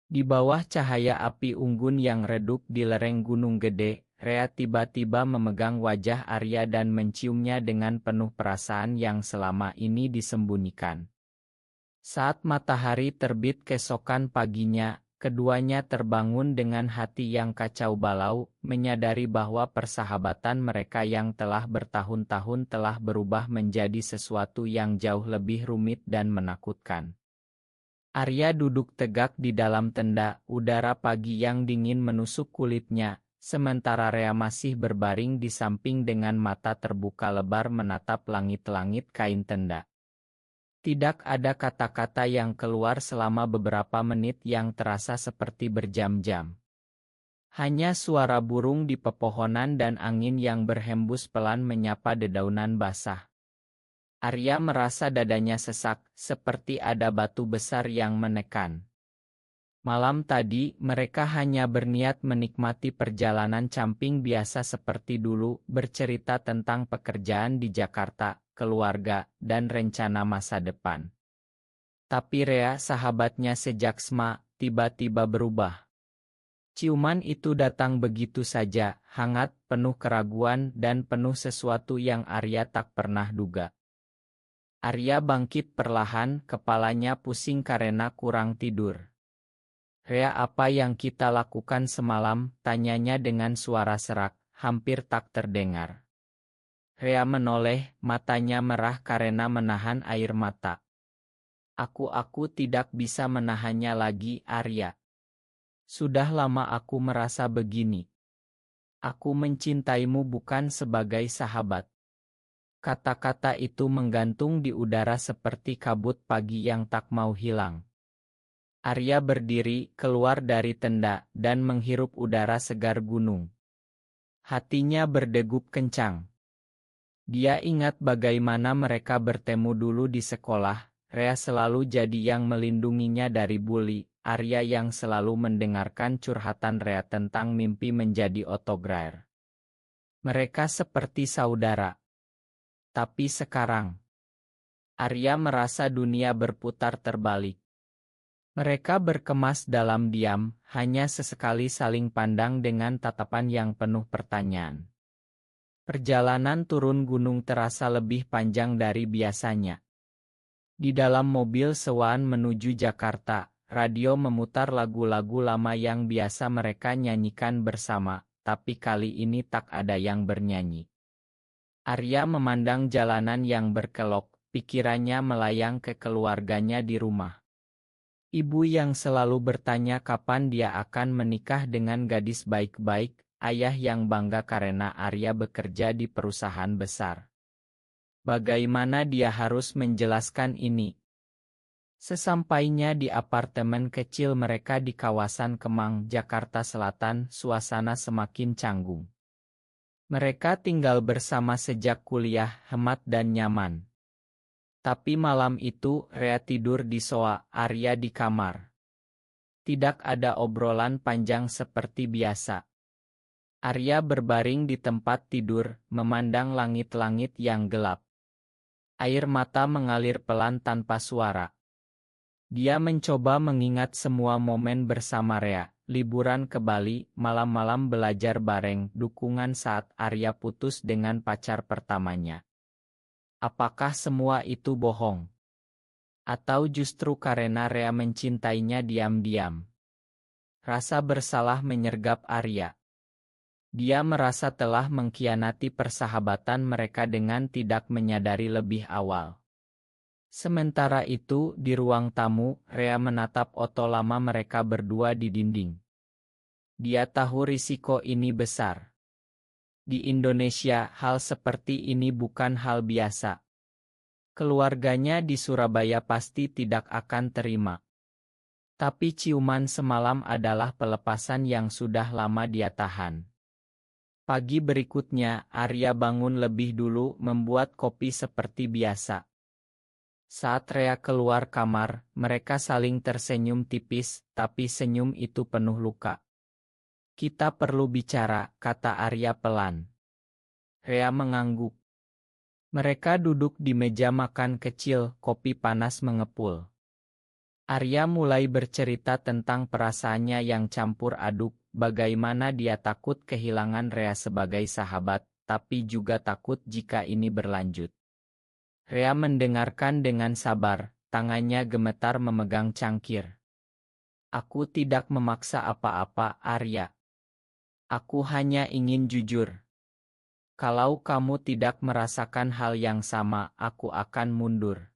Di bawah cahaya api unggun yang redup di lereng Gunung Gede, Rea tiba-tiba memegang wajah Arya dan menciumnya dengan penuh perasaan yang selama ini disembunyikan. Saat matahari terbit keesokan paginya, keduanya terbangun dengan hati yang kacau balau, menyadari bahwa persahabatan mereka yang telah bertahun-tahun telah berubah menjadi sesuatu yang jauh lebih rumit dan menakutkan. Arya duduk tegak di dalam tenda, udara pagi yang dingin menusuk kulitnya, sementara Rea masih berbaring di samping dengan mata terbuka lebar menatap langit-langit kain tenda. Tidak ada kata-kata yang keluar selama beberapa menit yang terasa seperti berjam-jam. Hanya suara burung di pepohonan dan angin yang berhembus pelan menyapa dedaunan basah. Arya merasa dadanya sesak, seperti ada batu besar yang menekan. Malam tadi, mereka hanya berniat menikmati perjalanan camping biasa seperti dulu, bercerita tentang pekerjaan di Jakarta, keluarga, dan rencana masa depan. Tapi Rea, sahabatnya sejak SMA, tiba-tiba berubah. Ciuman itu datang begitu saja, hangat, penuh keraguan, dan penuh sesuatu yang Arya tak pernah duga. Arya bangkit perlahan, kepalanya pusing karena kurang tidur. "Rea, apa yang kita lakukan semalam?" tanyanya dengan suara serak, hampir tak terdengar. Rea menoleh, matanya merah karena menahan air mata. Aku tidak bisa menahannya lagi, Arya. Sudah lama aku merasa begini. Aku mencintaimu bukan sebagai sahabat." Kata-kata itu menggantung di udara seperti kabut pagi yang tak mau hilang. Arya berdiri, keluar dari tenda, dan menghirup udara segar gunung. Hatinya berdegup kencang. Dia ingat bagaimana mereka bertemu dulu di sekolah. Rea selalu jadi yang melindunginya dari bully, Arya yang selalu mendengarkan curhatan Rea tentang mimpi menjadi otografer. Mereka seperti saudara. Tapi sekarang, Arya merasa dunia berputar terbalik. Mereka berkemas dalam diam, hanya sesekali saling pandang dengan tatapan yang penuh pertanyaan. Perjalanan turun gunung terasa lebih panjang dari biasanya. Di dalam mobil sewaan menuju Jakarta, radio memutar lagu-lagu lama yang biasa mereka nyanyikan bersama, tapi kali ini tak ada yang bernyanyi. Arya memandang jalanan yang berkelok, pikirannya melayang ke keluarganya di rumah. Ibu yang selalu bertanya kapan dia akan menikah dengan gadis baik-baik, ayah yang bangga karena Arya bekerja di perusahaan besar. Bagaimana dia harus menjelaskan ini? Sesampainya di apartemen kecil mereka di kawasan Kemang, Jakarta Selatan, suasana semakin canggung. Mereka tinggal bersama sejak kuliah, hemat dan nyaman. Tapi malam itu, Rea tidur di sofa, Arya di kamar. Tidak ada obrolan panjang seperti biasa. Arya berbaring di tempat tidur, memandang langit-langit yang gelap. Air mata mengalir pelan tanpa suara. Dia mencoba mengingat semua momen bersama Rea, liburan ke Bali, malam-malam belajar bareng, dukungan saat Arya putus dengan pacar pertamanya. Apakah semua itu bohong? Atau justru karena Rea mencintainya diam-diam? Rasa bersalah menyergap Arya. Dia merasa telah mengkhianati persahabatan mereka dengan tidak menyadari lebih awal. Sementara itu, di ruang tamu, Rea menatap foto lama mereka berdua di dinding. Dia tahu risiko ini besar. Di Indonesia, hal seperti ini bukan hal biasa. Keluarganya di Surabaya pasti tidak akan terima. Tapi ciuman semalam adalah pelepasan yang sudah lama dia tahan. Pagi berikutnya, Arya bangun lebih dulu membuat kopi seperti biasa. Saat Rea keluar kamar, mereka saling tersenyum tipis, tapi senyum itu penuh luka. "Kita perlu bicara," kata Arya pelan. Rea mengangguk. Mereka duduk di meja makan kecil, kopi panas mengepul. Arya mulai bercerita tentang perasaannya yang campur aduk, bagaimana dia takut kehilangan Rea sebagai sahabat, tapi juga takut jika ini berlanjut. Rea mendengarkan dengan sabar, tangannya gemetar memegang cangkir. Aku tidak memaksa apa-apa, Arya. Aku hanya ingin jujur. Kalau kamu tidak merasakan hal yang sama, aku akan mundur.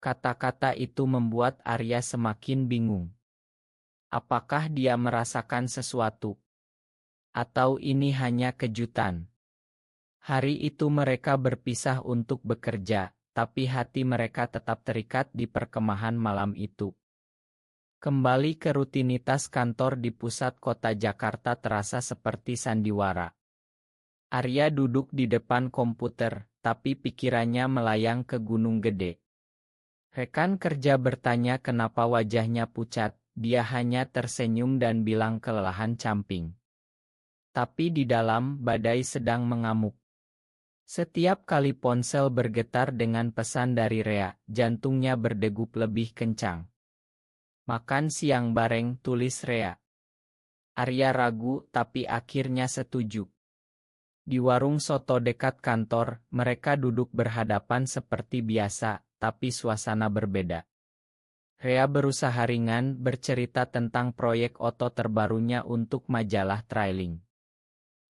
Kata-kata itu membuat Arya semakin bingung. Apakah dia merasakan sesuatu? Atau ini hanya kejutan? Hari itu mereka berpisah untuk bekerja, tapi hati mereka tetap terikat di perkemahan malam itu. Kembali ke rutinitas kantor di pusat kota Jakarta terasa seperti sandiwara. Arya duduk di depan komputer, tapi pikirannya melayang ke Gunung Gede. Rekan kerja bertanya kenapa wajahnya pucat, dia hanya tersenyum dan bilang kelelahan camping. Tapi di dalam, badai sedang mengamuk. Setiap kali ponsel bergetar dengan pesan dari Rea, jantungnya berdegup lebih kencang. Makan siang bareng, tulis Rea. Arya ragu, tapi akhirnya setuju. Di warung soto dekat kantor, mereka duduk berhadapan seperti biasa, tapi suasana berbeda. Rea berusaha ringan bercerita tentang proyek oto terbarunya untuk majalah Trailing.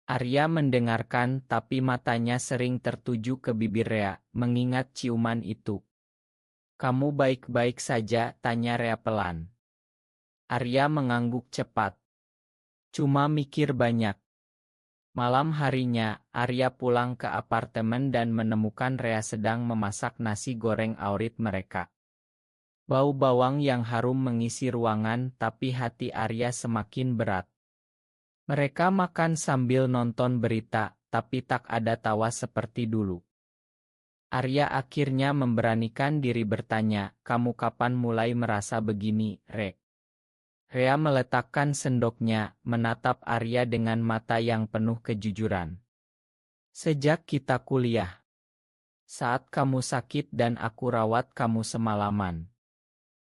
Arya mendengarkan, tapi matanya sering tertuju ke bibir Rea, mengingat ciuman itu. Kamu baik-baik saja, tanya Rea pelan. Arya mengangguk cepat. Cuma mikir banyak. Malam harinya, Arya pulang ke apartemen dan menemukan Rea sedang memasak nasi goreng awrit mereka. Bau bawang yang harum mengisi ruangan, tapi hati Arya semakin berat. Mereka makan sambil nonton berita, tapi tak ada tawa seperti dulu. Arya akhirnya memberanikan diri bertanya, kamu kapan mulai merasa begini, Re? Rea meletakkan sendoknya, menatap Arya dengan mata yang penuh kejujuran. Sejak kita kuliah. Saat kamu sakit dan aku rawat kamu semalaman.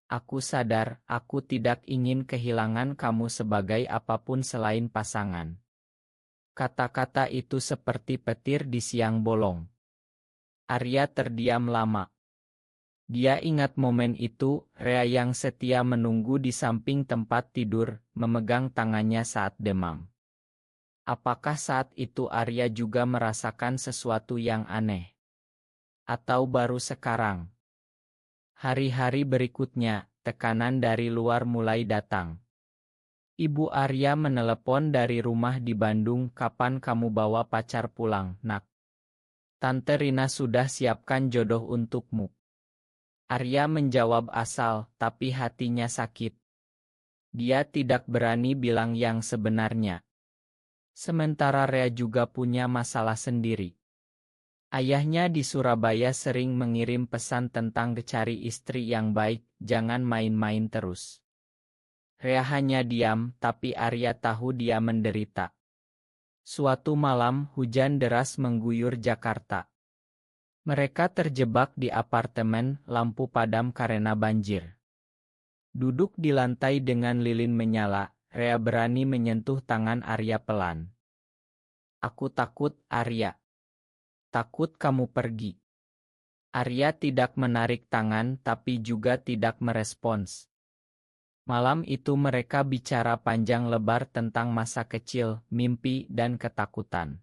Aku sadar, aku tidak ingin kehilangan kamu sebagai apapun selain pasangan. Kata-kata itu seperti petir di siang bolong. Arya terdiam lama. Dia ingat momen itu, Rea yang setia menunggu di samping tempat tidur, memegang tangannya saat demam. Apakah saat itu Arya juga merasakan sesuatu yang aneh? Atau baru sekarang? Hari-hari berikutnya, tekanan dari luar mulai datang. Ibu Arya menelepon dari rumah di Bandung, kapan kamu bawa pacar pulang, nak? Tante Rina sudah siapkan jodoh untukmu. Arya menjawab asal, tapi hatinya sakit. Dia tidak berani bilang yang sebenarnya. Sementara Rea juga punya masalah sendiri. Ayahnya di Surabaya sering mengirim pesan tentang cari istri yang baik, jangan main-main terus. Rea hanya diam, tapi Arya tahu dia menderita. Suatu malam, hujan deras mengguyur Jakarta. Mereka terjebak di apartemen, lampu padam karena banjir. Duduk di lantai dengan lilin menyala, Rea berani menyentuh tangan Arya pelan. Aku takut, Arya. Takut kamu pergi. Arya tidak menarik tangan tapi juga tidak merespons. Malam itu mereka bicara panjang lebar tentang masa kecil, mimpi, dan ketakutan.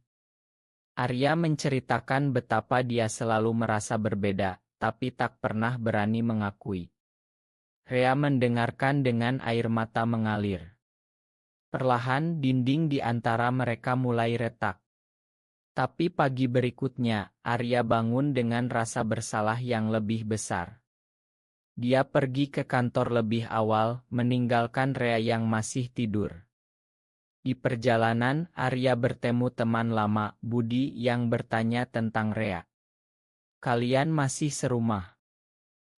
Arya menceritakan betapa dia selalu merasa berbeda, tapi tak pernah berani mengakui. Rea mendengarkan dengan air mata mengalir. Perlahan dinding di antara mereka mulai retak. Tapi pagi berikutnya, Arya bangun dengan rasa bersalah yang lebih besar. Dia pergi ke kantor lebih awal, meninggalkan Rea yang masih tidur. Di perjalanan, Arya bertemu teman lama, Budi, yang bertanya tentang Rea. Kalian masih serumah.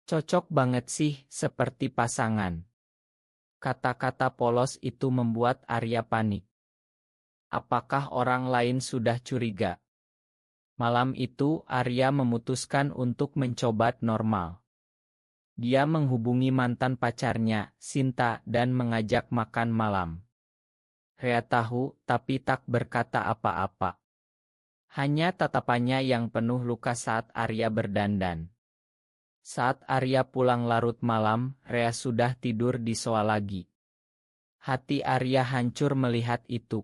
Cocok banget sih, seperti pasangan. Kata-kata polos itu membuat Arya panik. Apakah orang lain sudah curiga? Malam itu, Arya memutuskan untuk mencoba normal. Dia menghubungi mantan pacarnya, Sinta, dan mengajak makan malam. Rea tahu, tapi tak berkata apa-apa. Hanya tatapannya yang penuh luka saat Arya berdandan. Saat Arya pulang larut malam, Rea sudah tidur di sofa lagi. Hati Arya hancur melihat itu.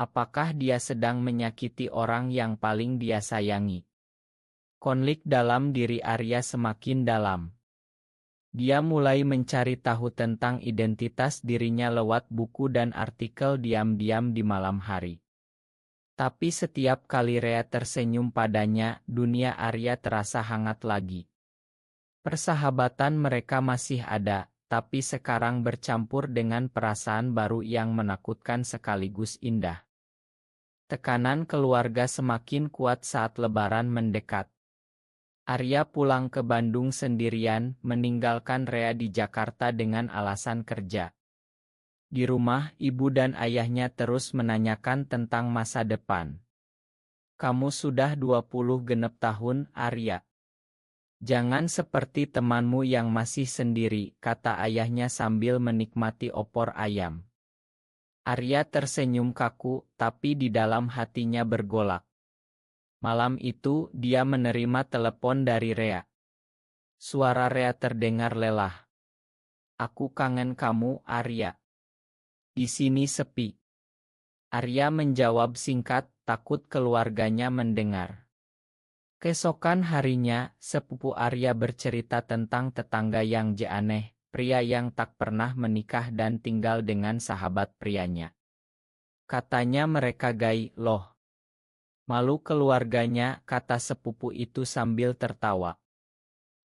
Apakah dia sedang menyakiti orang yang paling dia sayangi? Konflik dalam diri Arya semakin dalam. Dia mulai mencari tahu tentang identitas dirinya lewat buku dan artikel diam-diam di malam hari. Tapi setiap kali Rea tersenyum padanya, dunia Arya terasa hangat lagi. Persahabatan mereka masih ada, tapi sekarang bercampur dengan perasaan baru yang menakutkan sekaligus indah. Tekanan keluarga semakin kuat saat Lebaran mendekat. Arya pulang ke Bandung sendirian, meninggalkan Rea di Jakarta dengan alasan kerja. Di rumah, ibu dan ayahnya terus menanyakan tentang masa depan. Kamu sudah 20 genep tahun, Arya. Jangan seperti temanmu yang masih sendiri, kata ayahnya sambil menikmati opor ayam. Arya tersenyum kaku, tapi di dalam hatinya bergolak. Malam itu, dia menerima telepon dari Rea. Suara Rea terdengar lelah. Aku kangen kamu, Arya. Di sini sepi. Arya menjawab singkat, takut keluarganya mendengar. Keesokan harinya, sepupu Arya bercerita tentang tetangga yang aneh, pria yang tak pernah menikah dan tinggal dengan sahabat prianya. Katanya mereka gay, loh. Malu keluarganya, kata sepupu itu sambil tertawa.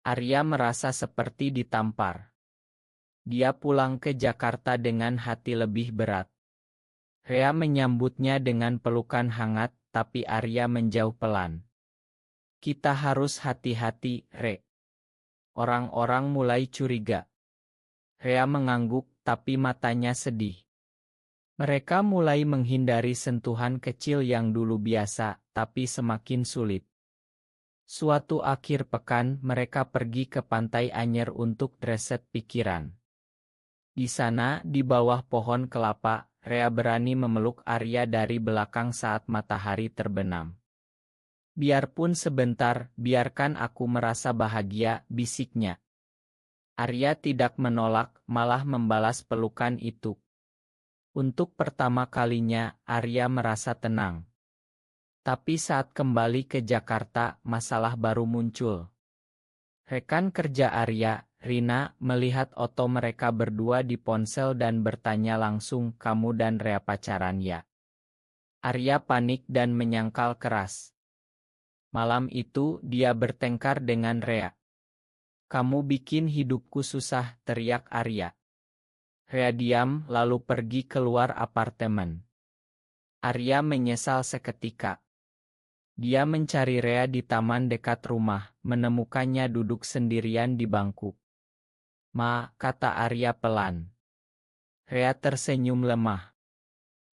Arya merasa seperti ditampar. Dia pulang ke Jakarta dengan hati lebih berat. Rea menyambutnya dengan pelukan hangat, tapi Arya menjauh pelan. Kita harus hati-hati, Re. Orang-orang mulai curiga. Rea mengangguk, tapi matanya sedih. Mereka mulai menghindari sentuhan kecil yang dulu biasa, tapi semakin sulit. Suatu akhir pekan, mereka pergi ke Pantai Anyer untuk reset pikiran. Di sana, di bawah pohon kelapa, Rea berani memeluk Arya dari belakang saat matahari terbenam. Biarpun sebentar, biarkan aku merasa bahagia, bisiknya. Arya tidak menolak, malah membalas pelukan itu. Untuk pertama kalinya, Arya merasa tenang. Tapi saat kembali ke Jakarta, masalah baru muncul. Rekan kerja Arya, Rina, melihat foto mereka berdua di ponsel dan bertanya langsung, kamu dan Rea pacaran ya? Arya panik dan menyangkal keras. Malam itu, dia bertengkar dengan Rea. Kamu bikin hidupku susah, teriak Arya. Rea diam, lalu pergi keluar apartemen. Arya menyesal seketika. Dia mencari Rea di taman dekat rumah, menemukannya duduk sendirian di bangku. Ma, kata Arya pelan. Rea tersenyum lemah.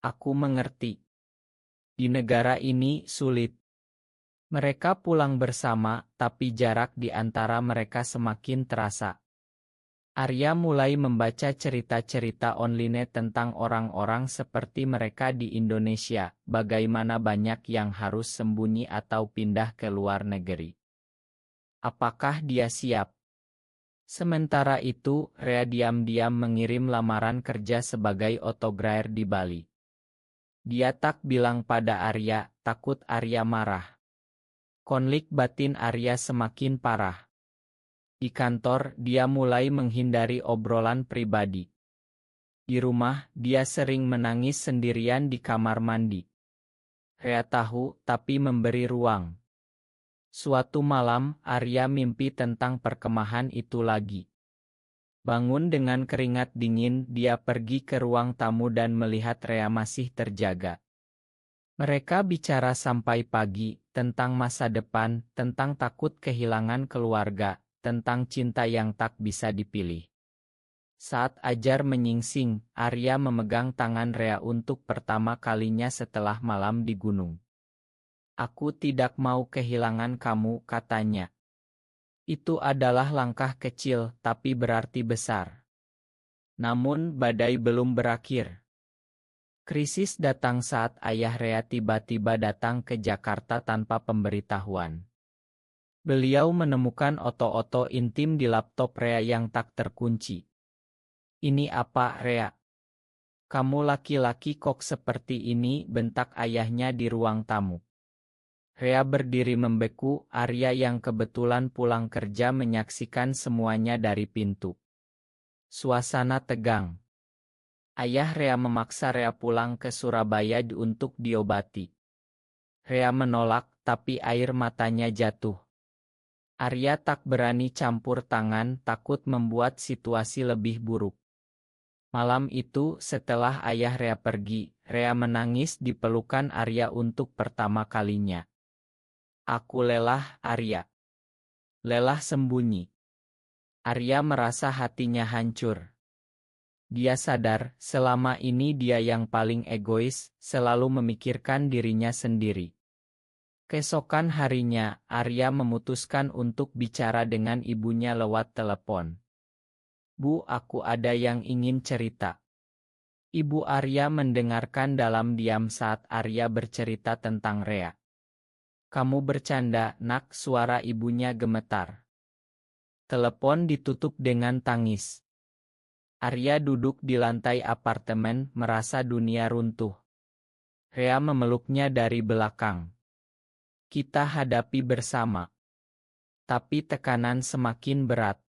Aku mengerti. Di negara ini sulit. Mereka pulang bersama, tapi jarak di antara mereka semakin terasa. Arya mulai membaca cerita-cerita online tentang orang-orang seperti mereka di Indonesia, bagaimana banyak yang harus sembunyi atau pindah ke luar negeri. Apakah dia siap? Sementara itu, Rea diam-diam mengirim lamaran kerja sebagai autografer di Bali. Dia tak bilang pada Arya, takut Arya marah. Konflik batin Arya semakin parah. Di kantor, dia mulai menghindari obrolan pribadi. Di rumah, dia sering menangis sendirian di kamar mandi. Rea tahu, tapi memberi ruang. Suatu malam, Arya mimpi tentang perkemahan itu lagi. Bangun dengan keringat dingin, dia pergi ke ruang tamu dan melihat Rea masih terjaga. Mereka bicara sampai pagi, tentang masa depan, tentang takut kehilangan keluarga, tentang cinta yang tak bisa dipilih. Saat ajar menyingsing, Arya memegang tangan Rea untuk pertama kalinya setelah malam di gunung. Aku tidak mau kehilangan kamu, katanya. Itu adalah langkah kecil, tapi berarti besar. Namun, badai belum berakhir. Krisis datang saat ayah Rea tiba-tiba datang ke Jakarta tanpa pemberitahuan. Beliau menemukan oto-oto intim di laptop Rea yang tak terkunci. "Ini apa, Rea? Kamu laki-laki kok seperti ini?" bentak ayahnya di ruang tamu. Rea berdiri membeku. Arya yang kebetulan pulang kerja menyaksikan semuanya dari pintu. Suasana tegang. Ayah Rea memaksa Rea pulang ke Surabaya untuk diobati. Rea menolak, tapi air matanya jatuh. Arya tak berani campur tangan, takut membuat situasi lebih buruk. Malam itu, setelah ayah Rea pergi, Rea menangis di pelukan Arya untuk pertama kalinya. "Aku lelah, Arya. Lelah sembunyi." Arya merasa hatinya hancur. Dia sadar, selama ini dia yang paling egois, selalu memikirkan dirinya sendiri. Keesokan harinya, Arya memutuskan untuk bicara dengan ibunya lewat telepon. "Bu, aku ada yang ingin cerita." Ibu Arya mendengarkan dalam diam saat Arya bercerita tentang Rea. "Kamu bercanda, Nak," suara ibunya gemetar. Telepon ditutup dengan tangis. Arya duduk di lantai apartemen, merasa dunia runtuh. Rea memeluknya dari belakang. "Kita hadapi bersama." Tapi tekanan semakin berat.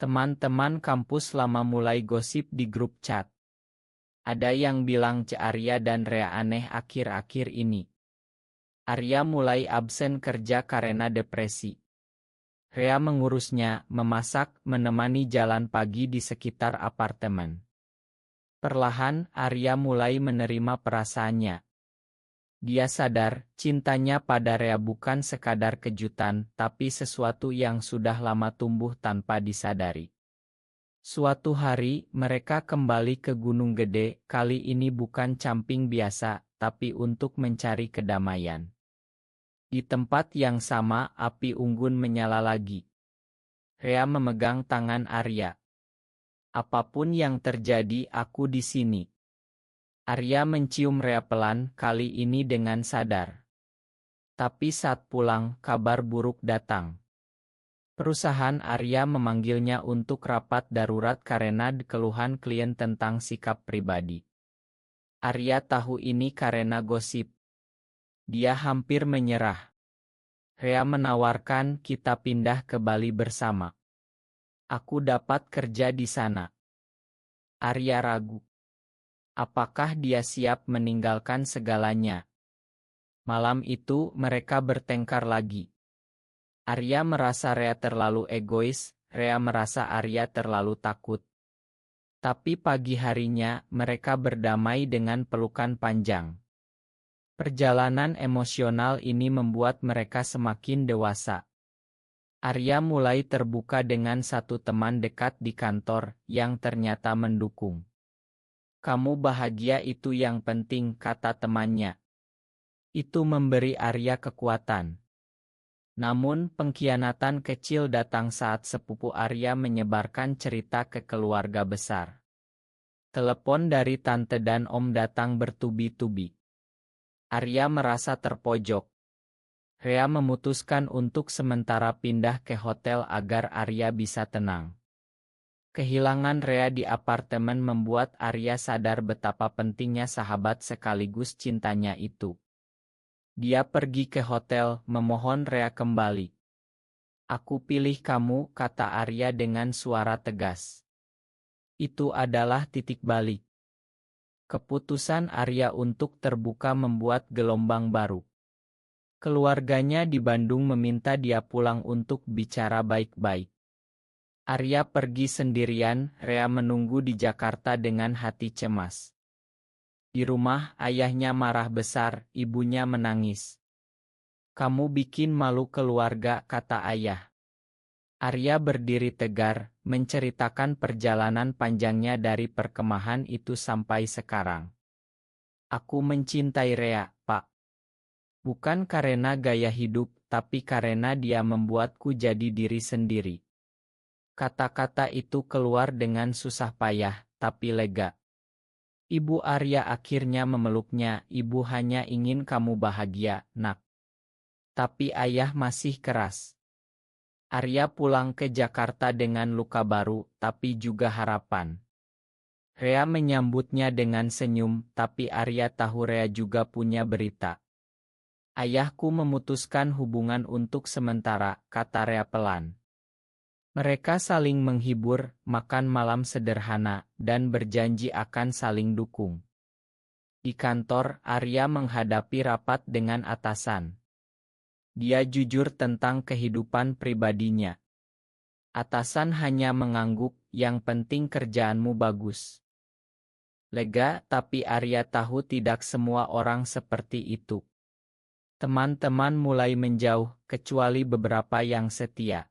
Teman-teman kampus lama mulai gosip di grup chat. Ada yang bilang Arya dan Rea aneh akhir-akhir ini. Arya mulai absen kerja karena depresi. Rea mengurusnya, memasak, menemani jalan pagi di sekitar apartemen. Perlahan, Arya mulai menerima perasaannya. Dia sadar, cintanya pada Rea bukan sekadar kejutan, tapi sesuatu yang sudah lama tumbuh tanpa disadari. Suatu hari, mereka kembali ke Gunung Gede, kali ini bukan camping biasa, tapi untuk mencari kedamaian. Di tempat yang sama, api unggun menyala lagi. Rea memegang tangan Arya. "Apapun yang terjadi, aku di sini." Arya mencium Rea pelan, kali ini dengan sadar. Tapi saat pulang, kabar buruk datang. Perusahaan Arya memanggilnya untuk rapat darurat karena keluhan klien tentang sikap pribadi. Arya tahu ini karena gosip. Dia hampir menyerah. Rea menawarkan, "Kita pindah ke Bali bersama. Aku dapat kerja di sana." Arya ragu. Apakah dia siap meninggalkan segalanya? Malam itu, mereka bertengkar lagi. Arya merasa Rea terlalu egois, Rea merasa Arya terlalu takut. Tapi pagi harinya, mereka berdamai dengan pelukan panjang. Perjalanan emosional ini membuat mereka semakin dewasa. Arya mulai terbuka dengan satu teman dekat di kantor, yang ternyata mendukung. "Kamu bahagia, itu yang penting," kata temannya. Itu memberi Arya kekuatan. Namun, pengkhianatan kecil datang saat sepupu Arya menyebarkan cerita ke keluarga besar. Telepon dari tante dan om datang bertubi-tubi. Arya merasa terpojok. Rea memutuskan untuk sementara pindah ke hotel agar Arya bisa tenang. Kehilangan Rea di apartemen membuat Arya sadar betapa pentingnya sahabat sekaligus cintanya itu. Dia pergi ke hotel, memohon Rea kembali. "Aku pilih kamu," kata Arya dengan suara tegas. Itu adalah titik balik. Keputusan Arya untuk terbuka membuat gelombang baru. Keluarganya di Bandung meminta dia pulang untuk bicara baik-baik. Arya pergi sendirian, Rea menunggu di Jakarta dengan hati cemas. Di rumah, ayahnya marah besar, ibunya menangis. "Kamu bikin malu keluarga," kata ayah. Arya berdiri tegar, menceritakan perjalanan panjangnya dari perkemahan itu sampai sekarang. "Aku mencintai Rea, Pak. Bukan karena gaya hidup, tapi karena dia membuatku jadi diri sendiri. Kata-kata itu keluar dengan susah payah, tapi lega. Ibu Arya akhirnya memeluknya. Ibu hanya ingin kamu bahagia, nak. Tapi ayah masih keras. Arya pulang ke Jakarta dengan luka baru, tapi juga harapan. Rea menyambutnya dengan senyum, tapi Arya tahu Rea juga punya berita. Ayahku memutuskan hubungan untuk sementara, kata Rea pelan. Mereka saling menghibur, makan malam sederhana, dan berjanji akan saling dukung. Di kantor, Arya menghadapi rapat dengan atasan. Dia jujur tentang kehidupan pribadinya. Atasan hanya mengangguk, yang penting kerjaanmu bagus. Lega, tapi Arya tahu tidak semua orang seperti itu. Teman-teman mulai menjauh, kecuali beberapa yang setia.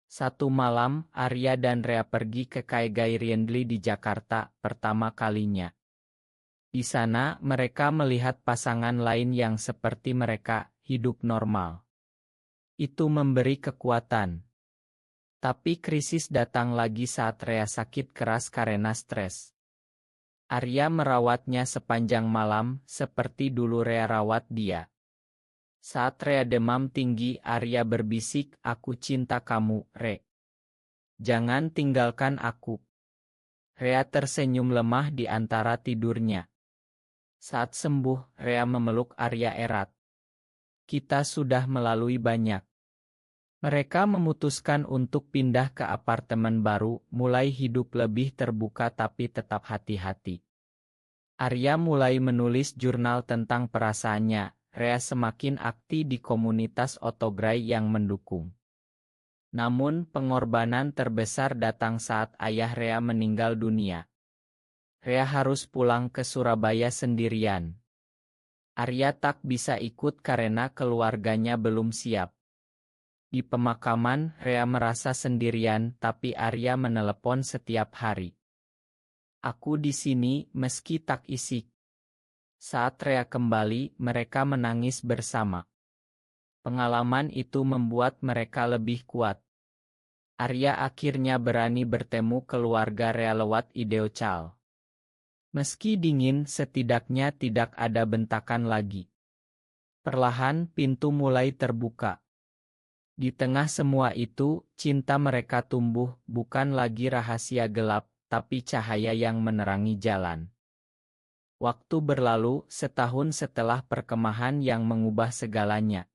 Satu malam, Arya dan Rea pergi ke Kaigai Riendli di Jakarta, pertama kalinya. Di sana, mereka melihat pasangan lain yang seperti mereka, hidup normal. Itu memberi kekuatan. Tapi krisis datang lagi saat Rea sakit keras karena stres. Arya merawatnya sepanjang malam, seperti dulu Rea rawat dia. Saat Rea demam tinggi, Arya berbisik, aku cinta kamu, Re. Jangan tinggalkan aku. Rea tersenyum lemah di antara tidurnya. Saat sembuh, Rea memeluk Arya erat. Kita sudah melalui banyak. Mereka memutuskan untuk pindah ke apartemen baru, mulai hidup lebih terbuka tapi tetap hati-hati. Arya mulai menulis jurnal tentang perasaannya. Rea semakin aktif di komunitas Autogray yang mendukung. Namun, pengorbanan terbesar datang saat ayah Rea meninggal dunia. Rea harus pulang ke Surabaya sendirian. Arya tak bisa ikut karena keluarganya belum siap. Di pemakaman, Rea merasa sendirian, tapi Arya menelepon setiap hari. Aku di sini, meski tak isik. Saat Rea kembali, mereka menangis bersama. Pengalaman itu membuat mereka lebih kuat. Arya akhirnya berani bertemu keluarga Rea lewat video call. Meski dingin, setidaknya tidak ada bentakan lagi. Perlahan, pintu mulai terbuka. Di tengah semua itu, cinta mereka tumbuh, bukan lagi rahasia gelap, tapi cahaya yang menerangi jalan. Waktu berlalu, setahun setelah perkemahan yang mengubah segalanya.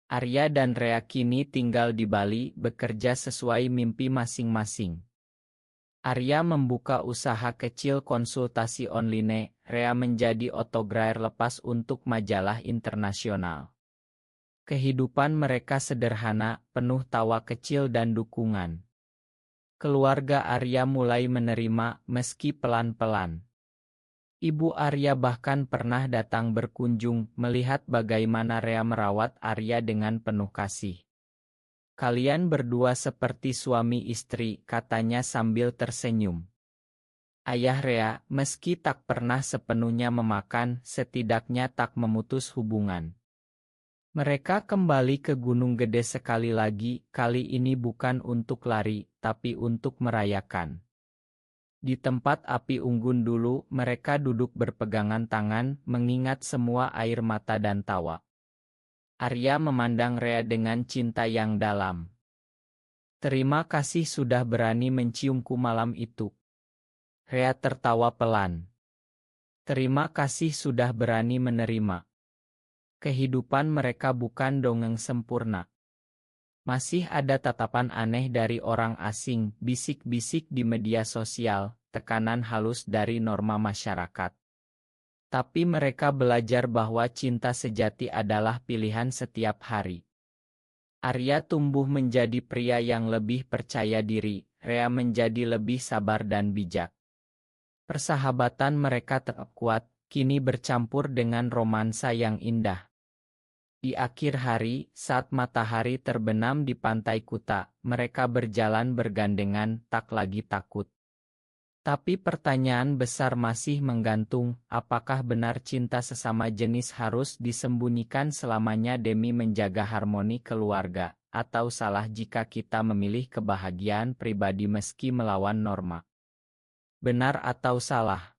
Arya dan Rea kini tinggal di Bali, bekerja sesuai mimpi masing-masing. Arya membuka usaha kecil konsultasi online, Rea menjadi autografer lepas untuk majalah internasional. Kehidupan mereka sederhana, penuh tawa kecil dan dukungan. Keluarga Arya mulai menerima, meski pelan-pelan. Ibu Arya bahkan pernah datang berkunjung, melihat bagaimana Rea merawat Arya dengan penuh kasih. Kalian berdua seperti suami istri, katanya sambil tersenyum. Ayah Rea, meski tak pernah sepenuhnya memakan, setidaknya tak memutus hubungan. Mereka kembali ke Gunung Gede sekali lagi, kali ini bukan untuk lari, tapi untuk merayakan. Di tempat api unggun dulu, mereka duduk berpegangan tangan, mengingat semua air mata dan tawa. Arya memandang Rea dengan cinta yang dalam. Terima kasih sudah berani menciumku malam itu. Rea tertawa pelan. Terima kasih sudah berani menerima. Kehidupan mereka bukan dongeng sempurna. Masih ada tatapan aneh dari orang asing, bisik-bisik di media sosial, tekanan halus dari norma masyarakat. Tapi mereka belajar bahwa cinta sejati adalah pilihan setiap hari. Arya tumbuh menjadi pria yang lebih percaya diri, Rea menjadi lebih sabar dan bijak. Persahabatan mereka tetap kuat, kini bercampur dengan romansa yang indah. Di akhir hari, saat matahari terbenam di pantai Kuta, mereka berjalan bergandengan, tak lagi takut. Tapi pertanyaan besar masih menggantung, apakah benar cinta sesama jenis harus disembunyikan selamanya demi menjaga harmoni keluarga, atau salah jika kita memilih kebahagiaan pribadi meski melawan norma? Benar atau salah?